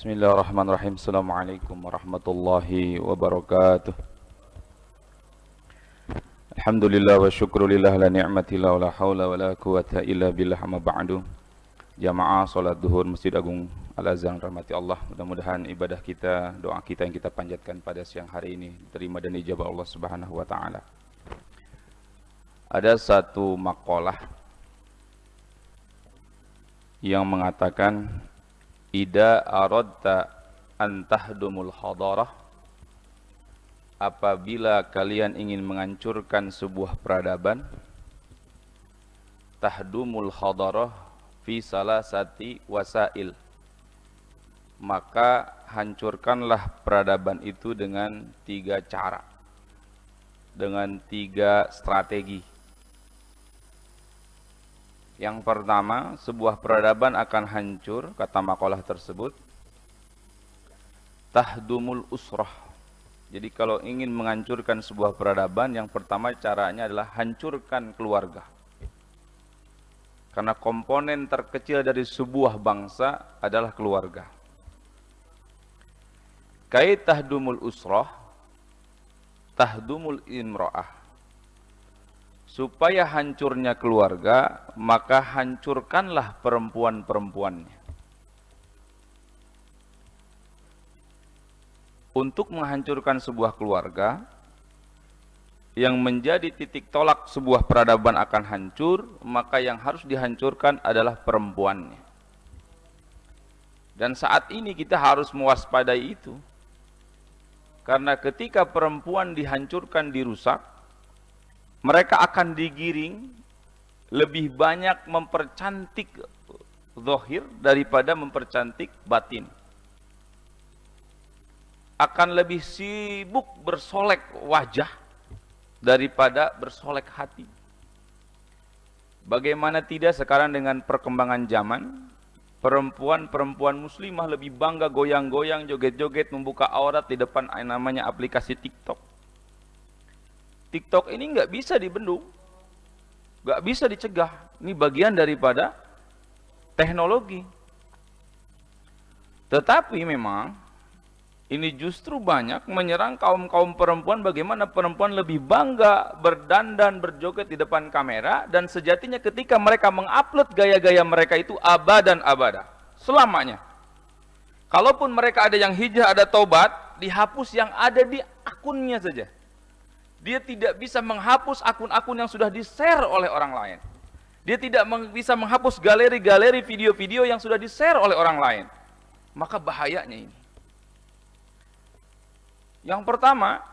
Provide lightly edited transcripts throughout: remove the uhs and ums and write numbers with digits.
Bismillahirrahmanirrahim. Assalamualaikum warahmatullahi wabarakatuh. Alhamdulillah wa syukrulillah la ni'matillah wa la hawla wa la quwata illa billah amma ba'du. Jamaah salat duhur Masjid Agung Al-Azhar rahmati Allah. Mudah-mudahan ibadah kita, doa kita yang kita panjatkan pada siang hari ini diterima dan ijabah Allah Subhanahu wa taala. Ada satu maqalah yang mengatakan Ida aradta an tahdumul hadarah, apabila kalian ingin menghancurkan sebuah peradaban, tahdumul hadarah fi salasati wasail, maka hancurkanlah peradaban itu dengan 3 cara, dengan 3 strategi. Yang pertama, sebuah peradaban akan hancur, kata makalah tersebut, tahdumul usrah. Jadi kalau ingin menghancurkan sebuah peradaban, yang pertama caranya adalah hancurkan keluarga. Karena komponen terkecil dari sebuah bangsa adalah keluarga. Kait tahdumul usrah, tahdumul imra'ah. Supaya hancurnya keluarga, maka hancurkanlah perempuan-perempuannya. Untuk menghancurkan sebuah keluarga, yang menjadi titik tolak sebuah peradaban akan hancur, maka yang harus dihancurkan adalah perempuannya. Dan saat ini kita harus mewaspadai itu. Karena ketika perempuan dihancurkan, dirusak, mereka akan digiring lebih banyak mempercantik zahir daripada mempercantik batin. Akan lebih sibuk bersolek wajah daripada bersolek hati. Bagaimana tidak sekarang dengan perkembangan zaman, perempuan-perempuan muslimah lebih bangga goyang-goyang, joget-joget, membuka aurat di depan namanya aplikasi TikTok. TikTok ini nggak bisa dibendung, nggak bisa dicegah. Ini bagian daripada teknologi. Tetapi memang ini justru banyak menyerang kaum perempuan. Bagaimana perempuan lebih bangga berdandan, berjoget di depan kamera, dan sejatinya ketika mereka mengupload gaya-gaya mereka itu abadan abada, selamanya. Kalaupun mereka ada yang hijrah, ada taubat, dihapus yang ada di akunnya saja. Dia tidak bisa menghapus akun-akun yang sudah di-share oleh orang lain. Dia tidak bisa menghapus galeri-galeri video-video yang sudah di-share oleh orang lain. Maka bahayanya ini. Yang pertama,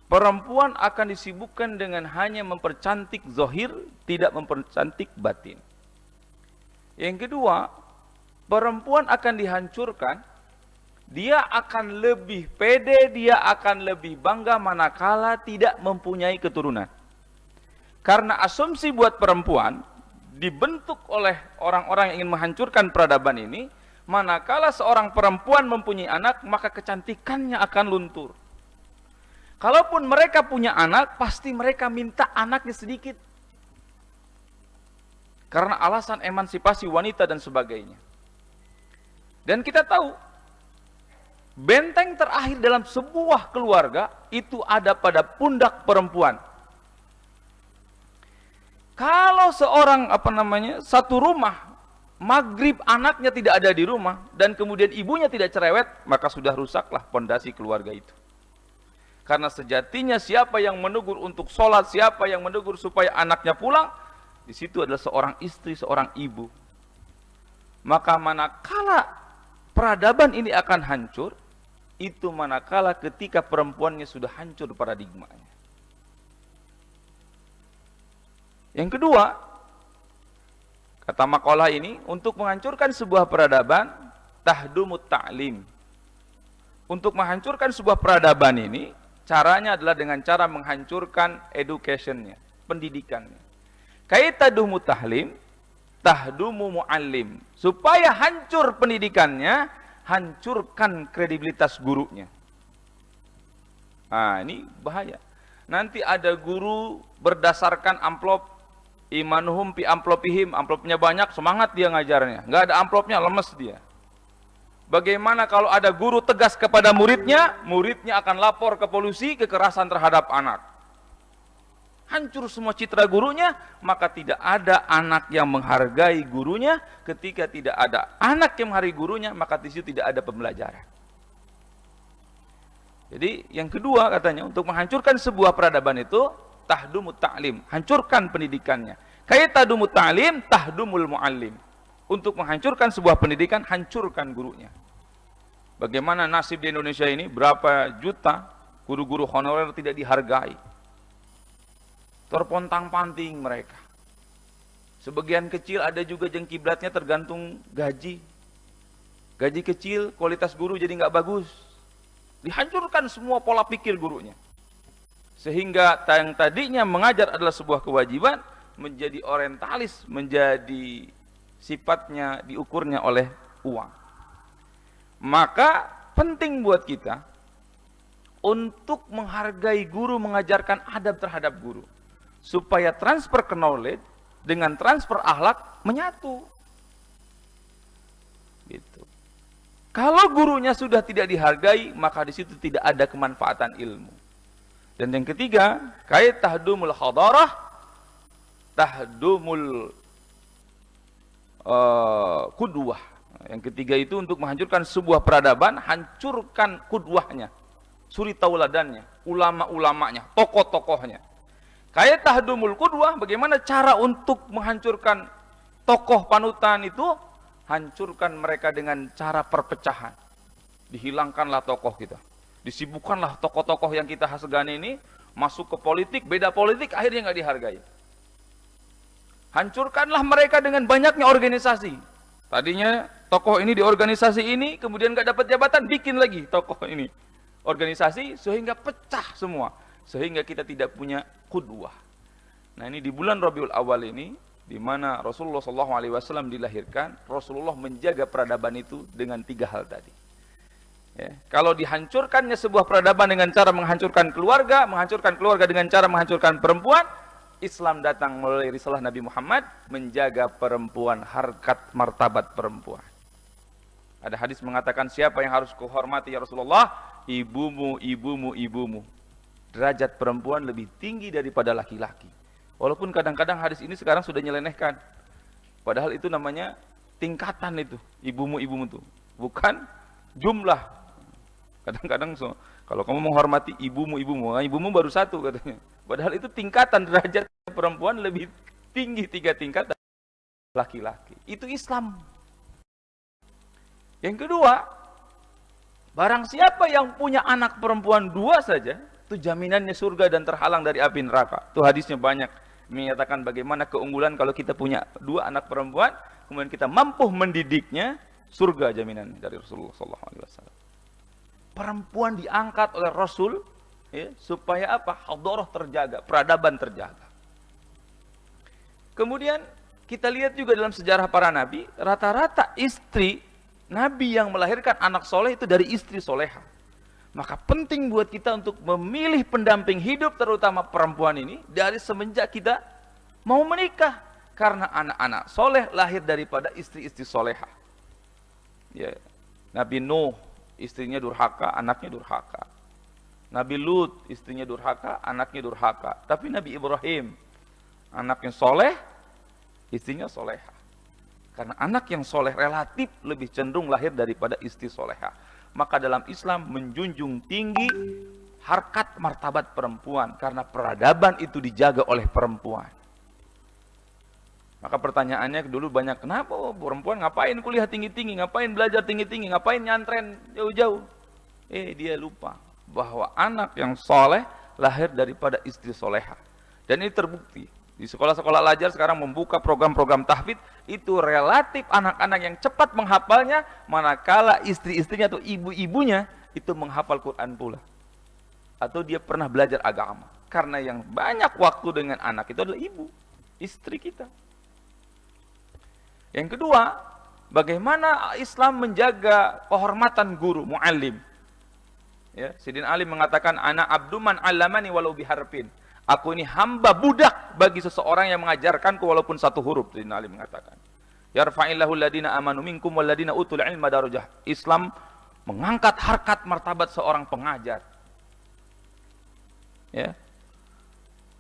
perempuan akan disibukkan dengan hanya mempercantik zahir, tidak mempercantik batin. Yang kedua, perempuan akan dihancurkan. Dia akan lebih pede, dia akan lebih bangga manakala tidak mempunyai keturunan. Karena asumsi buat perempuan dibentuk oleh orang-orang yang ingin menghancurkan peradaban ini, manakala seorang perempuan mempunyai anak, maka kecantikannya akan luntur. Kalaupun mereka punya anak, pasti mereka minta anaknya sedikit. Karena alasan emansipasi wanita dan sebagainya. Dan kita tahu, benteng terakhir dalam sebuah keluarga itu ada pada pundak perempuan. Kalau seorang satu rumah maghrib anaknya tidak ada di rumah dan kemudian ibunya tidak cerewet, maka sudah rusaklah pondasi keluarga itu. Karena sejatinya siapa yang menegur untuk sholat, siapa yang menegur supaya anaknya pulang, di situ adalah seorang istri, seorang ibu. Maka manakala peradaban ini akan hancur, itu manakala ketika perempuannya sudah hancur paradigmanya. Yang kedua, kata makalah ini, untuk menghancurkan sebuah peradaban, tahdumut ta'lim. Untuk menghancurkan sebuah peradaban ini, caranya adalah dengan cara menghancurkan education-nya, pendidikannya. Kait tahdumu tahlim, tahdumu mu'allim. Supaya hancur pendidikannya, hancurkan kredibilitas gurunya. Nah, ini bahaya. Nanti ada guru berdasarkan amplop, imanuhum pi amplopihim, amplopnya banyak, semangat dia ngajarnya. Nggak ada amplopnya, lemes dia. Bagaimana kalau ada guru tegas kepada muridnya, muridnya akan lapor ke polisi kekerasan terhadap anak. Hancur semua citra gurunya, maka tidak ada anak yang menghargai gurunya. Ketika tidak ada anak yang menghargai gurunya, maka di situ tidak ada pembelajaran. Jadi yang kedua katanya, untuk menghancurkan sebuah peradaban itu, tahdumut ta'lim, hancurkan pendidikannya. Kayak tahdumut ta'lim, tahdumul mu'allim. Untuk menghancurkan sebuah pendidikan, hancurkan gurunya. Bagaimana nasib di Indonesia ini, berapa juta guru-guru honorer tidak dihargai. Terpontang-panting mereka. Sebagian kecil ada juga yang kiblatnya tergantung gaji. Gaji kecil, kualitas guru jadi nggak bagus. Dihancurkan semua pola pikir gurunya. Sehingga yang tadinya mengajar adalah sebuah kewajiban, menjadi orientalis, menjadi sifatnya diukurnya oleh uang. Maka penting buat kita untuk menghargai guru, mengajarkan adab terhadap guru. Supaya transfer knowledge dengan transfer akhlak menyatu. Gitu. Kalau gurunya sudah tidak dihargai, maka di situ tidak ada kemanfaatan ilmu. Dan yang ketiga, kait tahdumul hadarah, tahdumul qudwah. Yang ketiga itu untuk menghancurkan sebuah peradaban, hancurkan qudwahnya, suri tauladannya, ulama-ulamanya, tokoh-tokohnya. Kait tahdumul qudwah, bagaimana cara untuk menghancurkan tokoh panutan itu? Hancurkan mereka dengan cara perpecahan. Dihilangkanlah tokoh kita. Disibukkanlah tokoh-tokoh yang kita segani ini, masuk ke politik, beda politik, akhirnya nggak dihargai. Hancurkanlah mereka dengan banyaknya organisasi. Tadinya tokoh ini di organisasi ini, kemudian nggak dapat jabatan, bikin lagi tokoh ini organisasi, sehingga pecah semua. Sehingga kita tidak punya qudwah. Nah ini di bulan Rabiul Awal ini, di mana Rasulullah SAW dilahirkan, Rasulullah menjaga peradaban itu dengan 3 hal tadi. Ya, kalau dihancurkannya sebuah peradaban dengan cara menghancurkan keluarga dengan cara menghancurkan perempuan, Islam datang melalui risalah Nabi Muhammad menjaga perempuan, harkat martabat perempuan. Ada hadis mengatakan, siapa yang harus kuhormati ya Rasulullah? Ibumu, ibumu, ibumu. Derajat perempuan lebih tinggi daripada laki-laki. Walaupun kadang-kadang hadis ini sekarang sudah nyelenehkan. Padahal itu namanya tingkatan itu. Ibumu, ibumu itu. Bukan jumlah. Kadang-kadang kalau kamu menghormati ibumu, ibumu. Ibumu baru 1 katanya. Padahal itu tingkatan, derajat perempuan lebih tinggi 3 tingkat dari laki-laki. Itu Islam. Yang kedua, barang siapa yang punya anak perempuan 2 saja, itu jaminannya surga dan terhalang dari api neraka. Itu hadisnya banyak menyatakan bagaimana keunggulan kalau kita punya 2 anak perempuan, kemudian kita mampu mendidiknya, surga jaminan dari Rasulullah SAW. Perempuan diangkat oleh Rasul, ya, supaya apa? Hadarah terjaga, peradaban terjaga. Kemudian kita lihat juga dalam sejarah para nabi, rata-rata istri nabi yang melahirkan anak soleh itu dari istri soleha. Maka penting buat kita untuk memilih pendamping hidup, terutama perempuan ini, dari semenjak kita mau menikah. Karena anak-anak soleh lahir daripada istri-istri soleha. Ya. Nabi Nuh, istrinya durhaka, anaknya durhaka. Nabi Lut, istrinya durhaka, anaknya durhaka. Tapi Nabi Ibrahim, anaknya soleh, istrinya soleha. Karena anak yang soleh relatif lebih cenderung lahir daripada istri soleha. Maka dalam Islam menjunjung tinggi harkat martabat perempuan, karena peradaban itu dijaga oleh perempuan. Maka pertanyaannya dulu banyak, kenapa perempuan ngapain kuliah tinggi-tinggi, ngapain belajar tinggi-tinggi, ngapain nyantren jauh-jauh? Dia lupa bahwa anak yang soleh lahir daripada istri soleha. Dan ini terbukti. Di sekolah-sekolah Al-Azhar sekarang membuka program-program tahfidz, itu relatif anak-anak yang cepat menghafalnya, manakala istri-istrinya atau ibu-ibunya itu menghafal Quran pula. Atau dia pernah belajar agama. Karena yang banyak waktu dengan anak itu adalah ibu, istri kita. Yang kedua, bagaimana Islam menjaga kehormatan guru, muallim. Ya, Sayyidina Ali mengatakan, ana abduman allamani walau biharfin. Aku ini hamba budak bagi seseorang yang mengajarkanku walaupun 1 huruf. Sayyidina Ali mengatakan. Yarfa'illahu alladhina amanu minkum walladhina utul ilma darajah. Islam mengangkat harkat martabat seorang pengajar. Ya.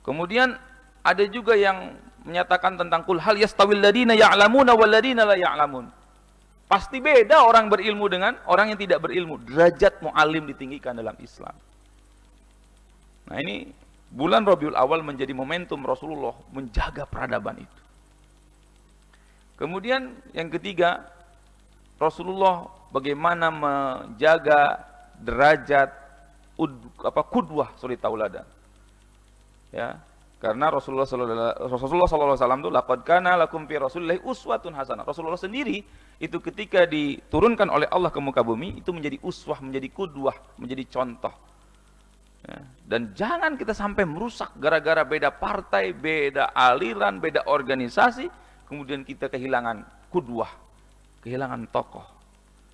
Kemudian ada juga yang menyatakan tentang kul hal yastawil ladina ya'lamuna wal ladina la ya'lamun. Pasti beda orang berilmu dengan orang yang tidak berilmu. Derajat muallim ditinggikan dalam Islam. Nah, ini bulan Rabiul Awal menjadi momentum Rasulullah menjaga peradaban itu. Kemudian yang ketiga, Rasulullah bagaimana menjaga derajat kudwah suri tauladan. Ya, karena Rasulullah sallallahu alaihi wasallam itu laqad kana lakum fi Rasulillahi uswatun hasanah. Rasulullah sendiri itu ketika diturunkan oleh Allah ke muka bumi itu menjadi uswah, menjadi kudwah, menjadi contoh. Ya, dan jangan kita sampai merusak gara-gara beda partai, beda aliran, beda organisasi, kemudian kita kehilangan kudwah, kehilangan tokoh.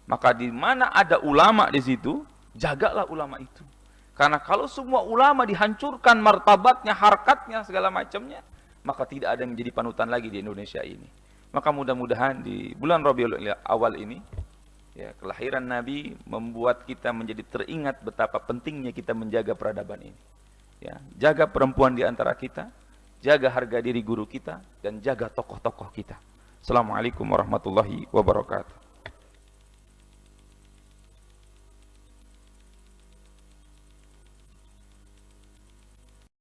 Maka di mana ada ulama di situ, jagalah ulama itu. Karena kalau semua ulama dihancurkan martabatnya, harkatnya, segala macamnya, maka tidak ada yang menjadi panutan lagi di Indonesia ini. Maka mudah-mudahan di bulan Rabiul Awal ini, ya, kelahiran Nabi membuat kita menjadi teringat betapa pentingnya kita menjaga peradaban ini. Ya, jaga perempuan di antara kita, jaga harga diri guru kita, dan jaga tokoh-tokoh kita. Assalamualaikum warahmatullahi wabarakatuh.